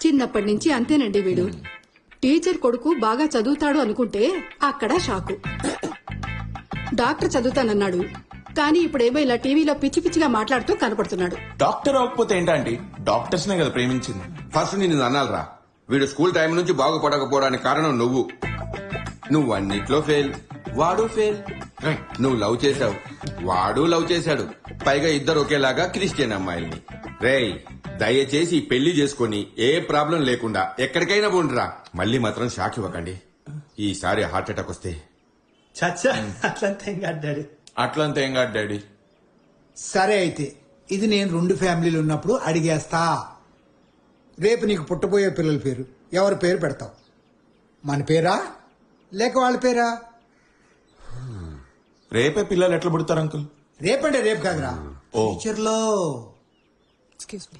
చిన్నప్పటి నుంచి అంతేనండి వీడు. టీచర్ కొడుకు బాగా చదువుతాడు అనుకుంటే అక్కడ షాకు. డాక్టర్ చదువుతానన్నాడు, కానీ ఇప్పుడేమో ఇలా టీవీలో పిచ్చి పిచ్చిగా మాట్లాడుతూ కనపడుతున్నాడు. డాక్టర్ అవ్వకపోతే ఏంటంటే డాక్టర్స్ నే కదా ప్రేమించింది. ఫస్ట్ నిన్ను అనాలరా, వీడు స్కూల్ టైం నుంచి బాగుపడకపోవడానికి కారణం నువ్వు అన్నిట్లో ఫెయిల్, వాడు ఫెయిల్. నువ్వు లవ్ చేశావు, వాడు లవ్ చేశాడు, పైగా ఇద్దరు ఒకేలాగా క్రిస్టియన్ అమ్మాయిల్ని. రేయ్, దయచేసి ఈ పెళ్లి చేసుకుని ఏ ప్రాబ్లం లేకుండా ఎక్కడికైనా పోండిరా. మళ్ళీ మాత్రం షాక్ ఇవ్వకండి. ఈసారి హార్ట్ అటాక్ వస్తే చచ్చా, అట్లంతా ఏం కాదు డాడీ. అట్లంతా ఏం కాదు డాడీ. సరే అయితే ఇది నేను 2 ఫ్యామిలీలు ఉన్నప్పుడు అడిగేస్తా. రేపు నీకు పుట్టబోయే పిల్లల పేరు ఎవరి పేరు పెడతావు? మన పేరా లేక వాళ్ళ పేరా? రేపే పిల్లలు ఎట్లా పుడతారు అంకుల్? రేపంటే రేపు కాదురా, ఓ. ఫ్యూచర్ లో. Excuse me.